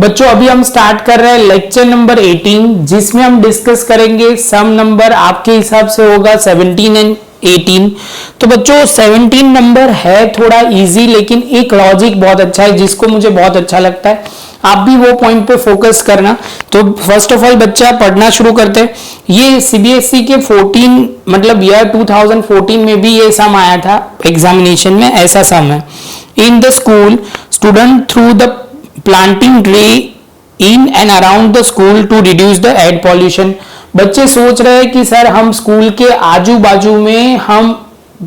बच्चों अभी हम स्टार्ट कर रहे हैं लेक्चर नंबर 18, जिसमें हम डिस्कस करेंगे सम नंबर आपके हिसाब से होगा 17 एंड 18। तो बच्चों 17 नंबर है थोड़ा इजी, लेकिन एक लॉजिक बहुत अच्छा है जिसको मुझे बहुत अच्छा लगता है, आप भी वो पॉइंट पे फोकस करना। तो फर्स्ट ऑफ ऑल बच्चा पढ़ना शुरू करते हैं। ये सीबीएसई के 14 मतलब ईयर 2014 में भी ये सम आया था एग्जामिनेशन में, ऐसा सम है। In the school student through the planting tree in and around the school to reduce the air pollution. बच्चे सोच रहे हैं कि सर हम स्कूल के आजू बाजू में हम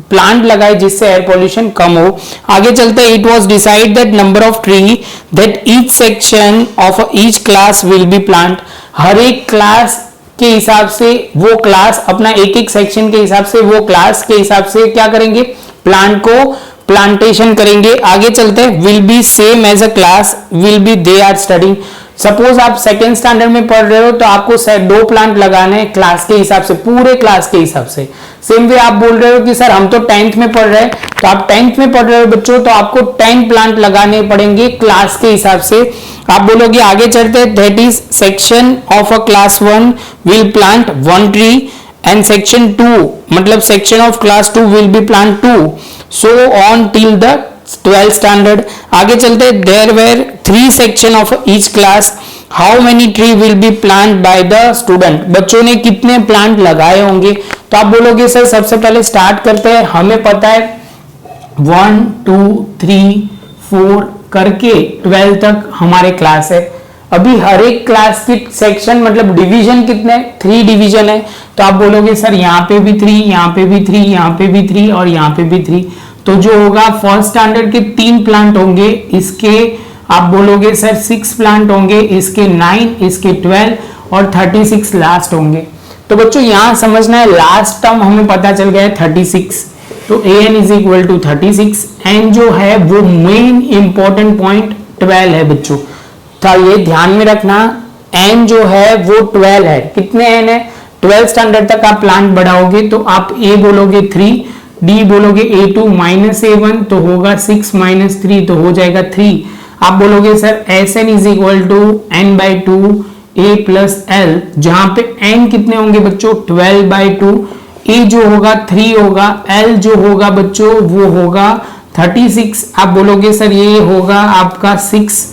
प्लांट लगाए जिससे एयर पॉल्यूशन कम हो। आगे चलते हैं। It was decide that number of tree that each section of each class will be plant. हर एक क्लास के हिसाब से वो क्लास अपना एक एक सेक्शन के हिसाब से वो क्लास के हिसाब से क्या करेंगे, प्लांट को प्लांटेशन करेंगे। आगे चलते हैं। Will be same as a class will be they are studying. Suppose आप सेकेंड स्टैंडर्ड में पढ़ रहे हो तो आपको 2 प्लांट लगाने हैं क्लास के हिसाब से, पूरे क्लास के हिसाब से। सेम वे आप बोल रहे हो कि सर हम तो 10th में पढ़ रहे हैं, तो आप 10th में पढ़ रहे हो बच्चों, तो आपको 10 प्लांट लगाने पड़ेंगे क्लास के हिसाब से। आप बोलोगे आगे चलते, that is section of a class 1 will plant 1 tree and section 2 मतलब section of class 2 will be plant 2, so on till the 12th standard। आगे चलते, there were 3 section of each class, how many tree will be planted by the student। बच्चों ने कितने plant लगाए होंगे। तो आप बोलोगे सर सबसे पहले स्टार्ट करते हैं, हमें पता है 1 2 3 4 करके 12 तक हमारे क्लास है। अभी हर एक क्लास की सेक्शन मतलब डिवीजन कितने, 3 डिवीजन है। तो आप बोलोगे सर यहाँ पे भी 3, यहाँ पे भी 3, यहाँ पे भी 3 और यहाँ पे भी 3। तो जो होगा फर्स्ट स्टैंडर्ड के 3 प्लांट होंगे, इसके आप बोलोगे सर 6 प्लांट होंगे, इसके 9, इसके 12 और 36 लास्ट होंगे। तो बच्चों यहाँ समझना है, लास्ट टर्म हमें पता चल गया है 36, तो an is equal to 36। N जो है वो मेन इंपॉर्टेंट पॉइंट 12 है बच्चों, तो ये ध्यान में रखना, n जो है वो 12 है। कितने n है, 12 स्टैंडर्ड तक आप प्लांट बढ़ाओगे तो आप a बोलोगे 3, d बोलोगे a2 माइनस a1 तो होगा 6 माइनस 3 तो हो जाएगा 3। आप बोलोगे sir sn is equal to n/2 a plus l, जहां पे n कितने होंगे बच्चों 12/2, a जो होगा 3 होगा, l जो होगा बच्चों वो होगा 36। आप बोलोगे सर ये होगा आपका 6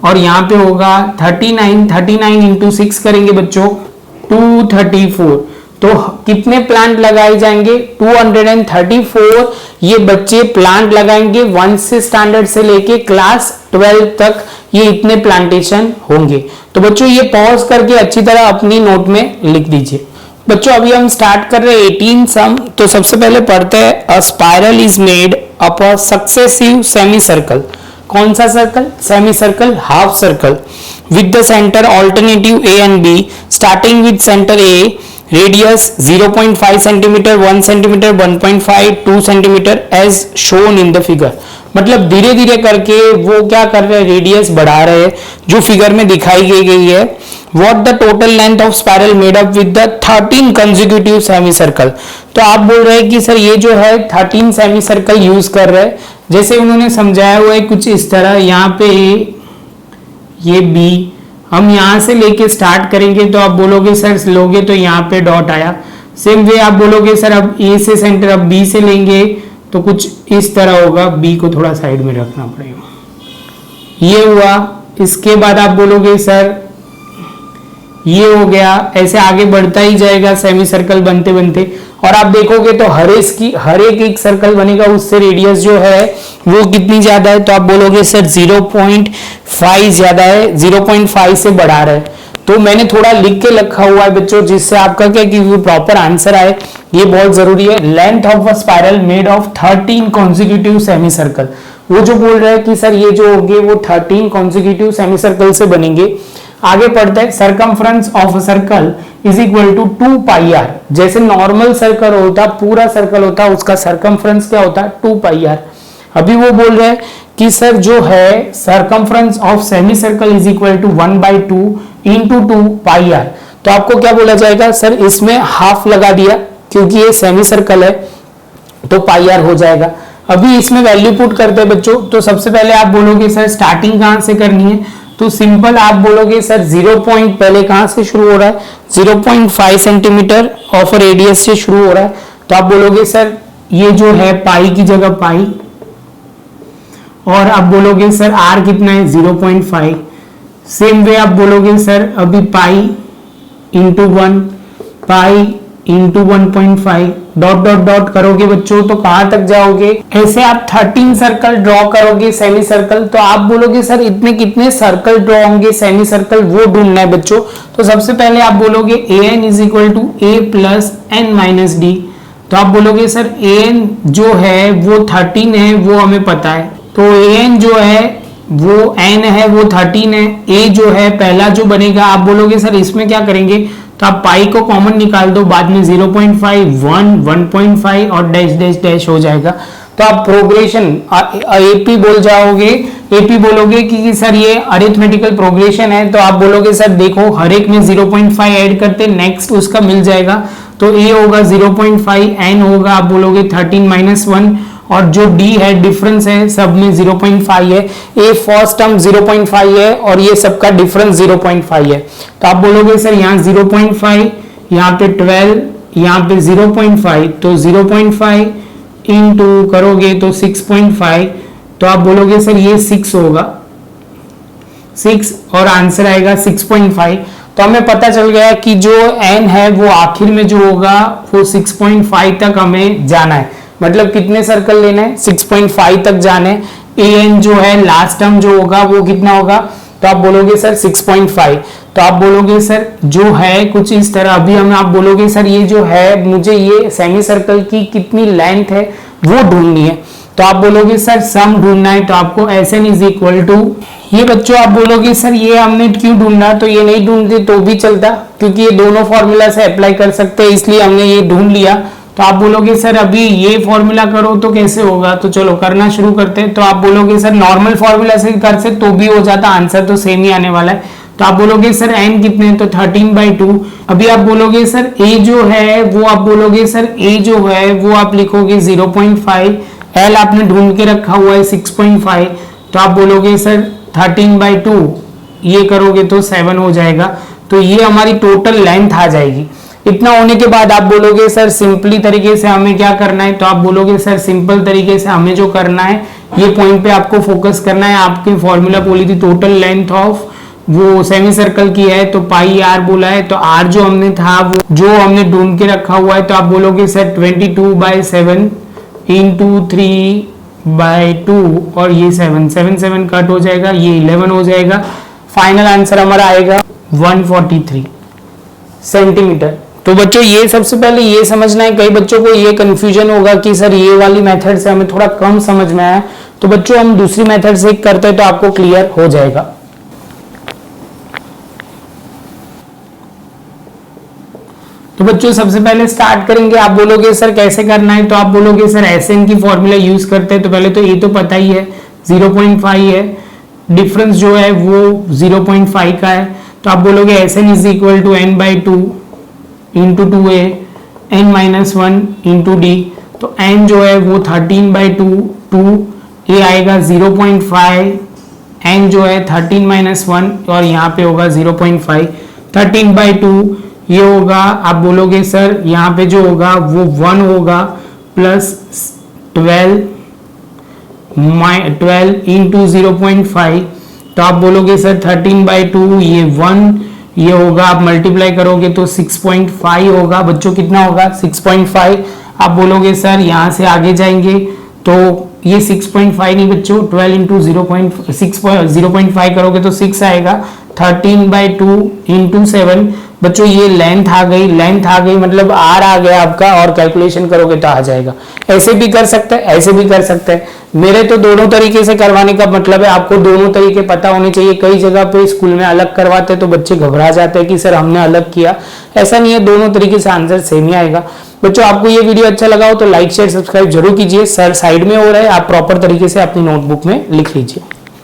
और यहाँ पे होगा 39 इंटू 6 करेंगे बच्चों 234। तो कितने प्लांट लगाए जाएंगे 234। ये बच्चे प्लांट लगाएंगे 1 से स्टैंडर्ड से लेके क्लास 12 तक, ये इतने प्लांटेशन होंगे। तो बच्चों ये पॉज करके अच्छी तरह अपनी नोट में लिख दीजिए। बच्चों अभी हम स्टार्ट कर रहे हैं 18 सम। तो सबसे पहले पढ़ते हैं, a spiral is made up a successive semi circle. कौन सा circle, semi circle, half circle with the centre alternative A and B, starting with centre A, radius 0.5 centimetre, 1 centimetre, 1.5, 2 centimetre as shown in the figure. मतलब धीरे धीरे करके वो क्या कर रहे हैं, रेडियस बढ़ा रहे हैं जो फिगर में दिखाई गई है। What the total length of spiral made up with the 13 consecutive semicircle। तो आप बोल रहे हैं कि सर ये जो है 13 सेमीसर्कल यूज कर रहे हैं, जैसे उन्होंने समझाया हुआ है कुछ इस तरह। यहाँ पे ये बी, हम यहाँ से लेके स्टार्ट करेंगे तो आप बोलोगे सर लोगे तो यहाँ पे डॉट आया। सेम वे आप बोलोगे सर अब ए से सेंटर, अब बी से लेंगे तो कुछ इस तरह होगा, बी को थोड़ा साइड में रखना पड़ेगा, ये हुआ। इसके बाद आप बोलोगे सर ये हो गया, ऐसे आगे बढ़ता ही जाएगा सेमी सर्कल बनते बनते। और आप देखोगे तो हर एक सर्कल बनेगा, उससे रेडियस जो है वो कितनी ज्यादा है, तो आप बोलोगे सर 0.5 ज्यादा है, 0.5 से बढ़ा रहा है। तो मैंने थोड़ा लिख के रखा हुआ है बच्चों, जिससे आपका क्या कि प्रॉपर आंसर आए, ये बहुत जरूरी है। Length of a spiral made of 13 consecutive semi circle. वो जो बोल रहे हैं कि सर ये जो होंगे वो 13 कॉन्सिक्यूटिव सेमी सर्कल से बनेंगे। आगे पढ़ते हैं, circumference of a circle is equal to 2 pi r. जैसे नॉर्मल सर्कल होता, पूरा सर्कल होता, उसका सरकमफ्रेंस क्या होता है 2 पाई आर। अभी वो बोल रहे हैं कि सर जो है circumference of semi circle is equal to 1/2 into 2 pi r. तो आपको क्या बोला जाएगा, सर इसमें हाफ लगा दिया क्योंकि ये सेमी सर्कल है तो पाई आर हो जाएगा। अभी इसमें वैल्यू पुट करते हैं बच्चों। तो सबसे पहले आप बोलोगे सर स्टार्टिंग कहां से करनी है, तो सिंपल आप बोलोगे सर 0 पॉइंट पहले कहां से शुरू हो रहा है, 0.5 सेंटीमीटर ऑफ रेडियस से शुरू हो रहा है। तो आप बोलोगे सर ये जो है पाई की जगह पाई, और आप बोलोगे सर आर कितना है 0.5। सेम वे आप बोलोगे सर अभी pi into 1, pi into 1.5, dot dot dot करोगे बच्चों तो कहां तक जाओगे। ऐसे आप 13 सर्कल ड्रॉ करोगे सेमी सर्कल। तो आप बोलोगे सर इतने कितने सर्कल ड्रॉ होंगे सेमी सर्कल, वो ढूंढना है बच्चों। तो सबसे पहले आप बोलोगे an is equal to a plus n minus D. तो आप बोलोगे सर an जो है वो 13 है, वो हमें पता है। तो an जो है वो n है वो 13 है, a जो है पहला जो बनेगा आप बोलोगे सर इसमें क्या करेंगे, तो आप पाई को कॉमन निकाल दो, बाद में 0.5, 1, 1.5 और डैश डैश डैश हो जाएगा। तो आप प्रोग्रेशन एपी बोल जाओगे, एपी बोलोगे कि सर ये अरिथमेटिकल प्रोग्रेशन है। तो आप बोलोगे सर देखो हर एक में 0.5 ऐड करते नेक्स्ट उसका मिल जाएगा। तो ए होगा 0.5, एन होगा आप बोलोगे 13 माइनस 1, और जो डी है डिफरेंस है सब में 0.5 है। ए फर्स्ट टर्म 0.5 है और ये सबका डिफरेंस 0.5 है। तो आप बोलोगे सर यहाँ 0.5, यहाँ पे 12, यहाँ पे 0.5, तो 0.5 इंटू करोगे तो 6.5, तो आप बोलोगे सर ये 6 होगा, 6 और आंसर आएगा 6.5। तो हमें पता चल गया कि जो n है वो आखिर में जो होगा वो 6.5 तक हमें जाना है। मतलब कितने सर्कल लेना है, 6.5 तक जाना है। an जो है लास्ट टर्म जो होगा वो कितना होगा, तो आप बोलोगे सर 6.5। तो आप बोलोगे सर जो है कुछ इस तरह, अभी हम आप बोलोगे सर ये जो है मुझे ये सेमी सर्कल की कितनी लेंथ है वो ढूंढनी है। तो आप बोलोगे सर सम ढूंढना है, तो आपको Sn इज इक्वल टू ये बच्चों आप बोलोगे सर ये हमने क्यों ढूंढना, तो ये नहीं ढूंढते तो भी चलता क्योंकि ये दोनों फॉर्मूला से अप्लाई कर सकते हैं, इसलिए हमने ये ढूंढ लिया। तो आप बोलोगे सर अभी ये फॉर्मूला करो तो कैसे होगा, तो चलो करना शुरू करते हैं। तो आप बोलोगे सर नॉर्मल फॉर्मूला से कर से तो भी हो जाता, आंसर तो सेम ही आने वाला है। तो आप बोलोगे सर n कितने, तो 13/2। अभी आप बोलोगे सर a जो है वो आप बोलोगे सर a जो है वो आप लिखोगे 0.5, l आपने ढूंढ के रखा हुआ है 6.5। तो आप बोलोगे सर 13/2, ये करोगे तो 7 हो जाएगा। तो ये हमारी टोटल लेंथ आ जाएगी। इतना होने के बाद आप बोलोगे सर सिंपली तरीके से हमें क्या करना है, तो आप बोलोगे सर सिंपल तरीके से हमें जो करना है ये पॉइंट पे आपको फोकस करना है। आपके फॉर्मूला बोली थी टोटल लेंथ ऑफ वो सेमी सर्कल की है, तो पाई आर बोला है। तो आर जो हमने था वो जो हमने ढूंढ के रखा हुआ है, तो आप बोलोगे सर 22/7 इंटू 3/2 और ये 7 कट हो जाएगा, ये 11 हो जाएगा। फाइनल आंसर हमारा आएगा 143 सेंटीमीटर। तो बच्चों ये सबसे पहले ये समझना है, कई बच्चों को ये कंफ्यूजन होगा कि सर ये वाली मेथड से हमें थोड़ा कम समझ में आया, तो बच्चों हम दूसरी मेथड से करते हैं तो आपको क्लियर हो जाएगा। तो बच्चों सबसे पहले स्टार्ट करेंगे, आप बोलोगे सर कैसे करना है, तो आप बोलोगे सर Sn की फॉर्मूला यूज करते हैं। तो पहले तो ये तो पता ही है 0.5 है, डिफरेंस जो है वो 0.5 का है। तो आप बोलोगे Sn is equal to n/2 into 2a n minus 1 into D. तो n जो है वो 13/2, 2 a आएगा 0.5, n जो है 13 माइनस 1 और यहाँ पे होगा 0.5, 13/2 ये होगा। आप बोलोगे सर यहाँ पे जो होगा वो 1 होगा प्लस 12 इंटू 0.5। तो आप बोलोगे सर 13/2 ये 1 ये होगा, आप मल्टीप्लाई करोगे तो 6.5 होगा। बच्चों कितना होगा 6.5। आप बोलोगे सर यहाँ से आगे जाएंगे तो ये 6.5 नहीं बच्चों, 12 इंटू 0.5 करोगे तो 6 आएगा। 13/2 इंटू 7 बच्चों ये लेंथ आ गई, लेंथ आ गई मतलब आर आ गया आपका, और कैलकुलेशन करोगे तो आ जाएगा। ऐसे भी कर सकते हैं, ऐसे भी कर सकते हैं। मेरे तो दोनों तरीके से करवाने का मतलब है आपको दोनों तरीके पता होने चाहिए। कई जगह पे स्कूल में अलग करवाते हैं तो बच्चे घबरा जाते हैं कि सर हमने अलग किया, ऐसा नहीं है, दोनों तरीके से आंसर सेम ही आएगा। बच्चों आपको ये वीडियो अच्छा लगा हो तो लाइक शेयर सब्सक्राइब जरूर कीजिए। सर साइड में हो रहा है, आप प्रॉपर तरीके से अपनी नोटबुक में लिख लीजिए।